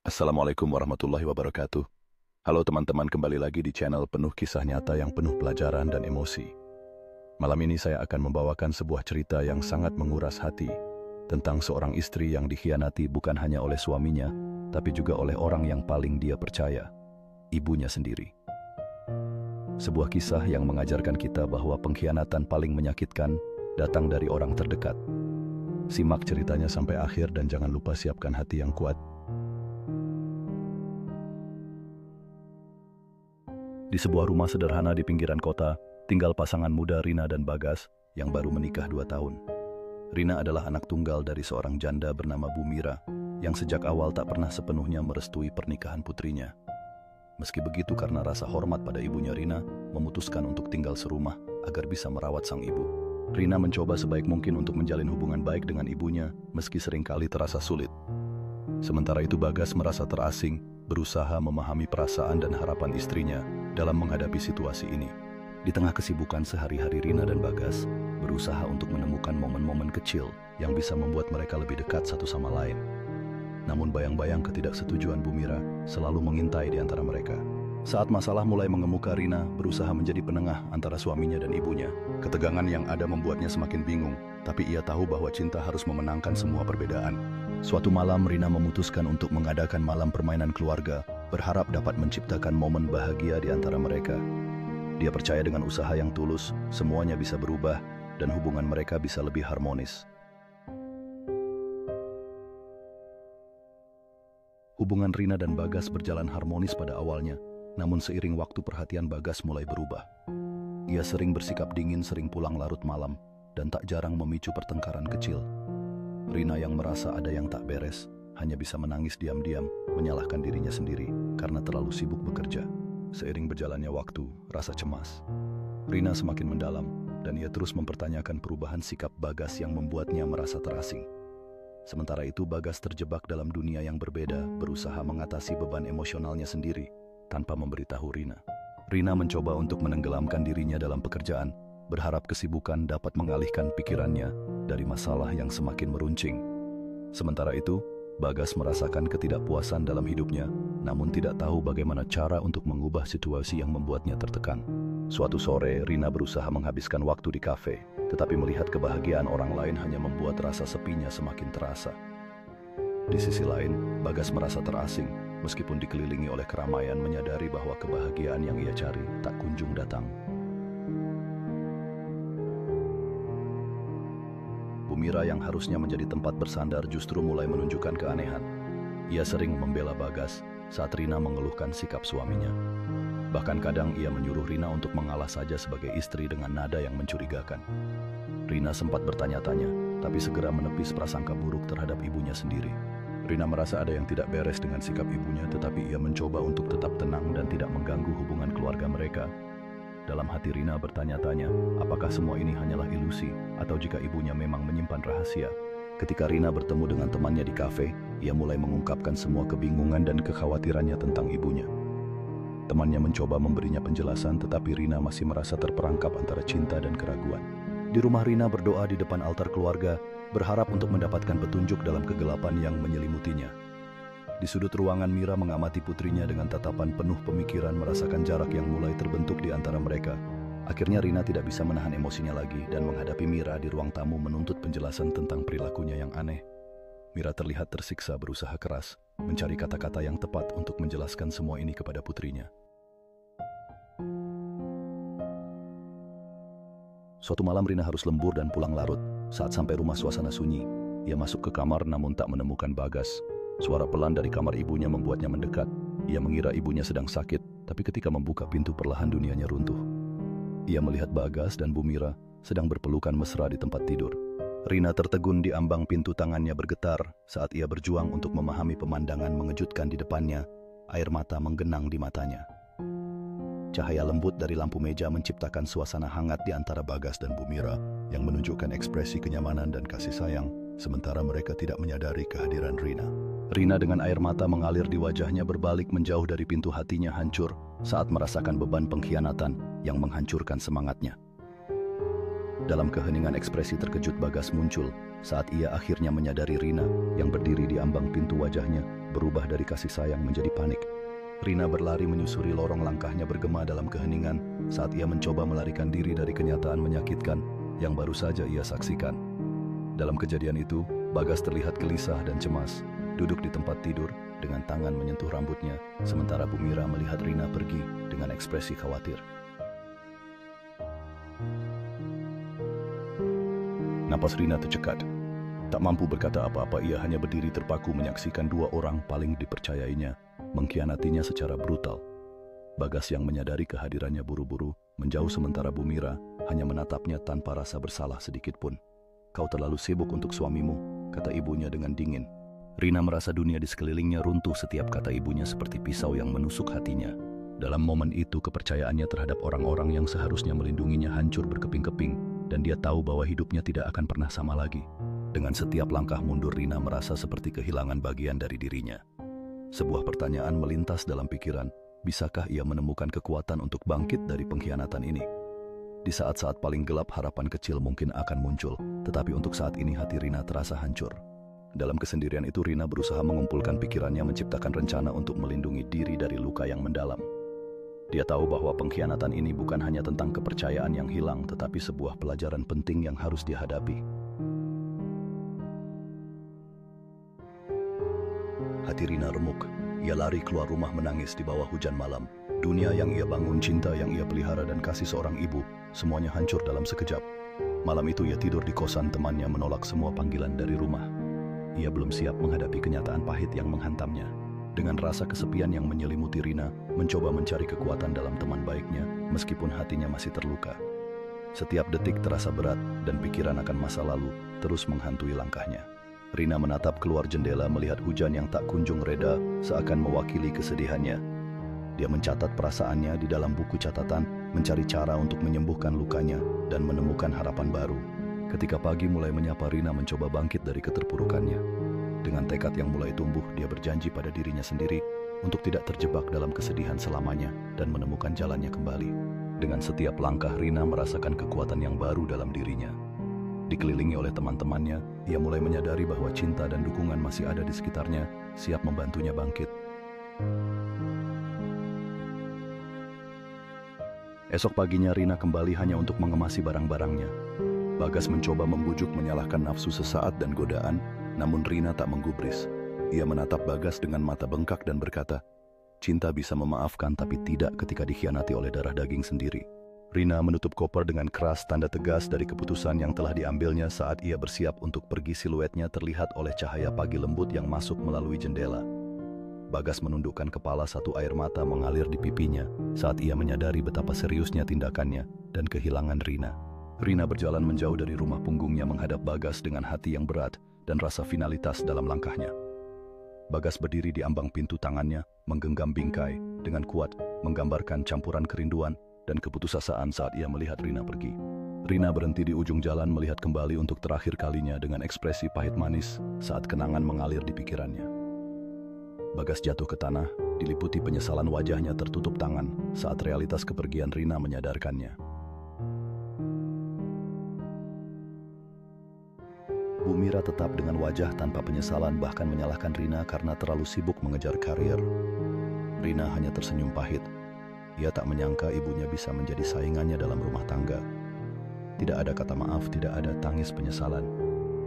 Assalamualaikum warahmatullahi wabarakatuh. Halo teman-teman, kembali lagi di channel penuh kisah nyata yang penuh pelajaran dan emosi. Malam ini saya akan membawakan sebuah cerita yang sangat menguras hati tentang seorang istri yang dikhianati bukan hanya oleh suaminya, tapi juga oleh orang yang paling dia percaya, ibunya sendiri. Sebuah kisah yang mengajarkan kita bahwa pengkhianatan paling menyakitkan datang dari orang terdekat. Simak ceritanya sampai akhir dan jangan lupa siapkan hati yang kuat. Di sebuah rumah sederhana di pinggiran kota, tinggal pasangan muda Rina dan Bagas yang baru menikah 2 tahun. Rina adalah anak tunggal dari seorang janda bernama Bu Mira, yang sejak awal tak pernah sepenuhnya merestui pernikahan putrinya. Meski begitu, karena rasa hormat pada ibunya, Rina memutuskan untuk tinggal serumah agar bisa merawat sang ibu. Rina mencoba sebaik mungkin untuk menjalin hubungan baik dengan ibunya, meski seringkali terasa sulit. Sementara itu Bagas merasa terasing, berusaha memahami perasaan dan harapan istrinya dalam menghadapi situasi ini. Di tengah kesibukan sehari-hari, Rina dan Bagas berusaha untuk menemukan momen-momen kecil yang bisa membuat mereka lebih dekat satu sama lain. Namun bayang-bayang ketidaksetujuan Bu Mira selalu mengintai di antara mereka. Saat masalah mulai mengemuka, Rina berusaha menjadi penengah antara suaminya dan ibunya. Ketegangan yang ada membuatnya semakin bingung, tapi ia tahu bahwa cinta harus memenangkan semua perbedaan. Suatu malam, Rina memutuskan untuk mengadakan malam permainan keluarga, berharap dapat menciptakan momen bahagia di antara mereka. Dia percaya dengan usaha yang tulus, semuanya bisa berubah dan hubungan mereka bisa lebih harmonis. Hubungan Rina dan Bagas berjalan harmonis pada awalnya, namun seiring waktu perhatian Bagas mulai berubah. Ia sering bersikap dingin, sering pulang larut malam, dan tak jarang memicu pertengkaran kecil. Rina yang merasa ada yang tak beres, hanya bisa menangis diam-diam, menyalahkan dirinya sendiri karena terlalu sibuk bekerja. Seiring berjalannya waktu, rasa cemas Rina semakin mendalam, dan ia terus mempertanyakan perubahan sikap Bagas yang membuatnya merasa terasing. Sementara itu Bagas terjebak dalam dunia yang berbeda, berusaha mengatasi beban emosionalnya sendiri tanpa memberitahu Rina. Rina mencoba untuk menenggelamkan dirinya dalam pekerjaan, berharap kesibukan dapat mengalihkan pikirannya dari masalah yang semakin meruncing. Sementara itu, Bagas merasakan ketidakpuasan dalam hidupnya, namun tidak tahu bagaimana cara untuk mengubah situasi yang membuatnya tertekan. Suatu sore, Rina berusaha menghabiskan waktu di kafe, tetapi melihat kebahagiaan orang lain hanya membuat rasa sepinya semakin terasa. Di sisi lain, Bagas merasa terasing, meskipun dikelilingi oleh keramaian, menyadari bahwa kebahagiaan yang ia cari tak kunjung datang. Bu Mira yang harusnya menjadi tempat bersandar justru mulai menunjukkan keanehan. Ia sering membela Bagas saat Rina mengeluhkan sikap suaminya. Bahkan kadang ia menyuruh Rina untuk mengalah saja sebagai istri dengan nada yang mencurigakan. Rina sempat bertanya-tanya, tapi segera menepis prasangka buruk terhadap ibunya sendiri. Rina merasa ada yang tidak beres dengan sikap ibunya, tetapi ia mencoba untuk tetap tenang dan tidak mengganggu hubungan keluarga mereka. Dalam hati Rina bertanya-tanya, apakah semua ini hanyalah ilusi, atau jika ibunya memang menyimpan rahasia. Ketika Rina bertemu dengan temannya di kafe, ia mulai mengungkapkan semua kebingungan dan kekhawatirannya tentang ibunya. Temannya mencoba memberinya penjelasan, tetapi Rina masih merasa terperangkap antara cinta dan keraguan. Di rumah, Rina berdoa di depan altar keluarga, berharap untuk mendapatkan petunjuk dalam kegelapan yang menyelimutinya. Di sudut ruangan, Mira mengamati putrinya dengan tatapan penuh pemikiran, merasakan jarak yang mulai terbentuk di antara mereka. Akhirnya Rina tidak bisa menahan emosinya lagi dan menghadapi Mira di ruang tamu menuntut penjelasan tentang perilakunya yang aneh. Mira terlihat tersiksa, berusaha keras mencari kata-kata yang tepat untuk menjelaskan semua ini kepada putrinya. Suatu malam Rina harus lembur dan pulang larut. Saat sampai rumah, suasana sunyi. Ia masuk ke kamar namun tak menemukan Bagas. Suara pelan dari kamar ibunya membuatnya mendekat. Ia mengira ibunya sedang sakit, tapi ketika membuka pintu, perlahan dunianya runtuh. Ia melihat Bagas dan Bu Mira sedang berpelukan mesra di tempat tidur. Rina tertegun di ambang pintu, tangannya bergetar saat ia berjuang untuk memahami pemandangan mengejutkan di depannya. Air mata menggenang di matanya. Cahaya lembut dari lampu meja menciptakan suasana hangat di antara Bagas dan Bu Mira yang menunjukkan ekspresi kenyamanan dan kasih sayang, sementara mereka tidak menyadari kehadiran Rina. Rina dengan air mata mengalir di wajahnya berbalik menjauh dari pintu, hatinya hancur saat merasakan beban pengkhianatan yang menghancurkan semangatnya. Dalam keheningan, ekspresi terkejut Bagas muncul saat ia akhirnya menyadari Rina yang berdiri di ambang pintu. Wajahnya berubah dari kasih sayang menjadi panik. Rina berlari menyusuri lorong, langkahnya bergema dalam keheningan saat ia mencoba melarikan diri dari kenyataan menyakitkan yang baru saja ia saksikan. Dalam kejadian itu, Bagas terlihat gelisah dan cemas, duduk di tempat tidur dengan tangan menyentuh rambutnya, sementara Bu Mira melihat Rina pergi dengan ekspresi khawatir. Napas Rina tercekat. Tak mampu berkata apa-apa, ia hanya berdiri terpaku menyaksikan dua orang paling dipercayainya mengkhianatinya secara brutal. Bagas yang menyadari kehadirannya buru-buru menjauh, sementara Bu Mira hanya menatapnya tanpa rasa bersalah sedikit pun. "Kau terlalu sibuk untuk suamimu," kata ibunya dengan dingin. Rina merasa dunia di sekelilingnya runtuh setiap kata ibunya seperti pisau yang menusuk hatinya. Dalam momen itu, kepercayaannya terhadap orang-orang yang seharusnya melindunginya hancur berkeping-keping, dan dia tahu bahwa hidupnya tidak akan pernah sama lagi. Dengan setiap langkah mundur, Rina merasa seperti kehilangan bagian dari dirinya. Sebuah pertanyaan melintas dalam pikiran, bisakah ia menemukan kekuatan untuk bangkit dari pengkhianatan ini? Di saat-saat paling gelap, harapan kecil mungkin akan muncul, tetapi untuk saat ini hati Rina terasa hancur. Dalam kesendirian itu, Rina berusaha mengumpulkan pikirannya, menciptakan rencana untuk melindungi diri dari luka yang mendalam. Dia tahu bahwa pengkhianatan ini bukan hanya tentang kepercayaan yang hilang, tetapi sebuah pelajaran penting yang harus dihadapi. Hati Rina remuk. Ia lari keluar rumah menangis di bawah hujan malam. Dunia yang ia bangun, cinta yang ia pelihara, dan kasih seorang ibu, semuanya hancur dalam sekejap. Malam itu ia tidur di kosan temannya, menolak semua panggilan dari rumah. Ia belum siap menghadapi kenyataan pahit yang menghantamnya. Dengan rasa kesepian yang menyelimuti, Rina mencoba mencari kekuatan dalam teman baiknya, meskipun hatinya masih terluka. Setiap detik terasa berat, dan pikiran akan masa lalu terus menghantui langkahnya. Rina menatap keluar jendela, melihat hujan yang tak kunjung reda, seakan mewakili kesedihannya. Dia mencatat perasaannya di dalam buku catatan, mencari cara untuk menyembuhkan lukanya dan menemukan harapan baru. Ketika pagi mulai menyapa, Rina mencoba bangkit dari keterpurukannya. Dengan tekad yang mulai tumbuh, dia berjanji pada dirinya sendiri untuk tidak terjebak dalam kesedihan selamanya dan menemukan jalannya kembali. Dengan setiap langkah, Rina merasakan kekuatan yang baru dalam dirinya. Dikelilingi oleh teman-temannya, ia mulai menyadari bahwa cinta dan dukungan masih ada di sekitarnya, siap membantunya bangkit. Esok paginya, Rina kembali hanya untuk mengemasi barang-barangnya. Bagas mencoba membujuk, menyalahkan nafsu sesaat dan godaan, namun Rina tak menggubris. Ia menatap Bagas dengan mata bengkak dan berkata, "Cinta bisa memaafkan, tapi tidak ketika dikhianati oleh darah daging sendiri." Rina menutup koper dengan keras, tanda tegas dari keputusan yang telah diambilnya. Saat ia bersiap untuk pergi, siluetnya terlihat oleh cahaya pagi lembut yang masuk melalui jendela. Bagas menundukkan kepala, satu air mata mengalir di pipinya saat ia menyadari betapa seriusnya tindakannya dan kehilangan Rina. Rina berjalan menjauh dari rumah, punggungnya menghadap Bagas dengan hati yang berat dan rasa finalitas dalam langkahnya. Bagas berdiri di ambang pintu, tangannya menggenggam bingkai dengan kuat, menggambarkan campuran kerinduan dan keputusasaan saat ia melihat Rina pergi. Rina berhenti di ujung jalan, melihat kembali untuk terakhir kalinya dengan ekspresi pahit manis saat kenangan mengalir di pikirannya. Bagas jatuh ke tanah, diliputi penyesalan, wajahnya tertutup tangan saat realitas kepergian Rina menyadarkannya. Bu Mira tetap dengan wajah tanpa penyesalan, bahkan menyalahkan Rina karena terlalu sibuk mengejar karir. Rina hanya tersenyum pahit. Ia tak menyangka ibunya bisa menjadi saingannya dalam rumah tangga. Tidak ada kata maaf, tidak ada tangis penyesalan,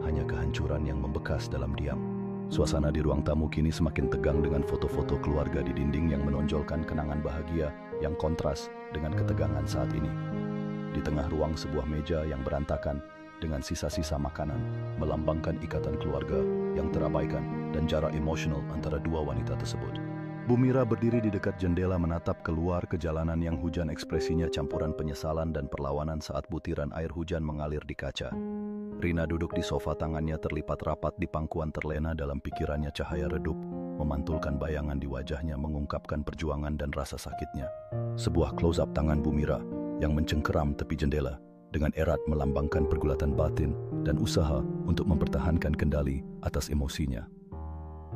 hanya kehancuran yang membekas dalam diam. Suasana di ruang tamu kini semakin tegang dengan foto-foto keluarga di dinding yang menonjolkan kenangan bahagia yang kontras dengan ketegangan saat ini. Di tengah ruang, sebuah meja yang berantakan dengan sisa-sisa makanan melambangkan ikatan keluarga yang terabaikan dan jarak emosional antara dua wanita tersebut. Bu Mira berdiri di dekat jendela, menatap keluar ke jalanan yang hujan, ekspresinya campuran penyesalan dan perlawanan saat butiran air hujan mengalir di kaca. Rina duduk di sofa, tangannya terlipat rapat di pangkuan, terlena dalam pikirannya. Cahaya redup memantulkan bayangan di wajahnya, mengungkapkan perjuangan dan rasa sakitnya. Sebuah close-up tangan Bu Mira yang mencengkeram tepi jendela dengan erat melambangkan pergulatan batin dan usaha untuk mempertahankan kendali atas emosinya.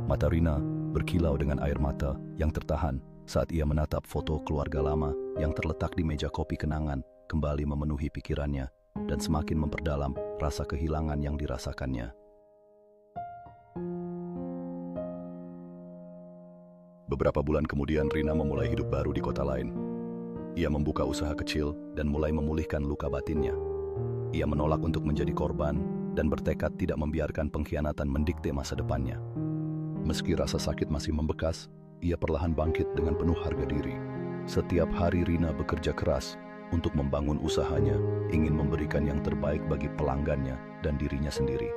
Mata Rina berkilau dengan air mata yang tertahan saat ia menatap foto keluarga lama yang terletak di meja kopi. Kenangan kembali memenuhi pikirannya dan semakin memperdalam rasa kehilangan yang dirasakannya. Beberapa bulan kemudian Rina memulai hidup baru di kota lain. Ia membuka usaha kecil dan mulai memulihkan luka batinnya. Ia menolak untuk menjadi korban dan bertekad tidak membiarkan pengkhianatan mendikte masa depannya. Meski rasa sakit masih membekas, ia perlahan bangkit dengan penuh harga diri. Setiap hari Rina bekerja keras untuk membangun usahanya, ingin memberikan yang terbaik bagi pelanggannya dan dirinya sendiri.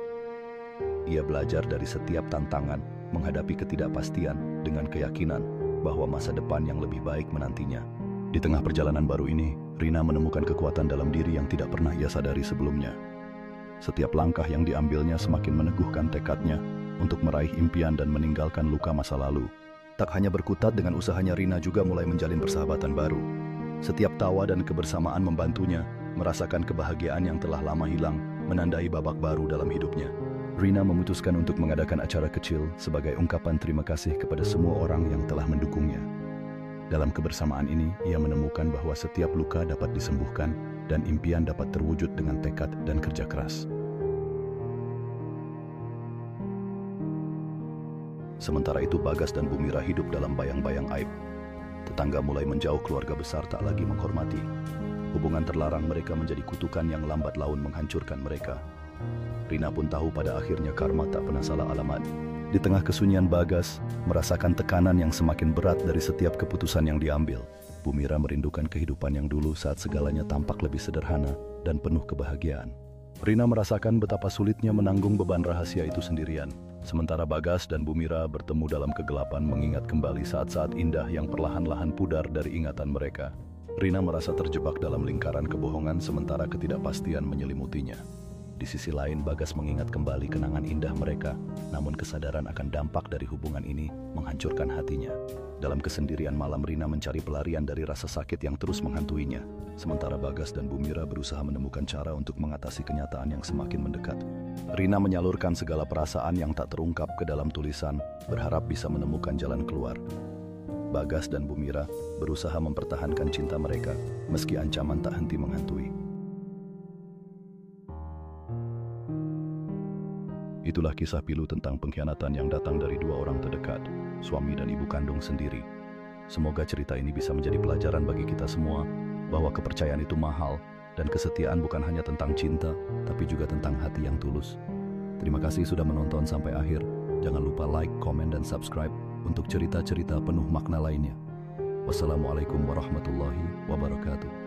Ia belajar dari setiap tantangan, menghadapi ketidakpastian dengan keyakinan bahwa masa depan yang lebih baik menantinya. Di tengah perjalanan baru ini, Rina menemukan kekuatan dalam diri yang tidak pernah ia sadari sebelumnya. Setiap langkah yang diambilnya semakin meneguhkan tekadnya untuk meraih impian dan meninggalkan luka masa lalu. Tak hanya berkutat dengan usahanya, Rina juga mulai menjalin persahabatan baru. Setiap tawa dan kebersamaan membantunya merasakan kebahagiaan yang telah lama hilang, menandai babak baru dalam hidupnya. Rina memutuskan untuk mengadakan acara kecil sebagai ungkapan terima kasih kepada semua orang yang telah mendukungnya. Dalam kebersamaan ini, ia menemukan bahwa setiap luka dapat disembuhkan dan impian dapat terwujud dengan tekad dan kerja keras. Sementara itu Bagas dan Bumira hidup dalam bayang-bayang aib. Tetangga mulai menjauh, keluarga besar tak lagi menghormati. Hubungan terlarang mereka menjadi kutukan yang lambat laun menghancurkan mereka. Rina pun tahu pada akhirnya karma tak pernah salah alamat. Di tengah kesunyian, Bagas merasakan tekanan yang semakin berat dari setiap keputusan yang diambil. Bumira merindukan kehidupan yang dulu saat segalanya tampak lebih sederhana dan penuh kebahagiaan. Rina merasakan betapa sulitnya menanggung beban rahasia itu sendirian. Sementara Bagas dan Bumira bertemu dalam kegelapan, mengingat kembali saat-saat indah yang perlahan-lahan pudar dari ingatan mereka. Rina merasa terjebak dalam lingkaran kebohongan sementara ketidakpastian menyelimutinya. Di sisi lain, Bagas mengingat kembali kenangan indah mereka, namun kesadaran akan dampak dari hubungan ini menghancurkan hatinya. Dalam kesendirian malam, Rina mencari pelarian dari rasa sakit yang terus menghantuinya. Sementara Bagas dan Bumira berusaha menemukan cara untuk mengatasi kenyataan yang semakin mendekat. Rina menyalurkan segala perasaan yang tak terungkap ke dalam tulisan, berharap bisa menemukan jalan keluar. Bagas dan Bumira berusaha mempertahankan cinta mereka, meski ancaman tak henti menghantui. Itulah kisah pilu tentang pengkhianatan yang datang dari dua orang terdekat, suami dan ibu kandung sendiri. Semoga cerita ini bisa menjadi pelajaran bagi kita semua, bahwa kepercayaan itu mahal, dan kesetiaan bukan hanya tentang cinta, tapi juga tentang hati yang tulus. Terima kasih sudah menonton sampai akhir. Jangan lupa like, komen, dan subscribe untuk cerita-cerita penuh makna lainnya. Wassalamualaikum warahmatullahi wabarakatuh.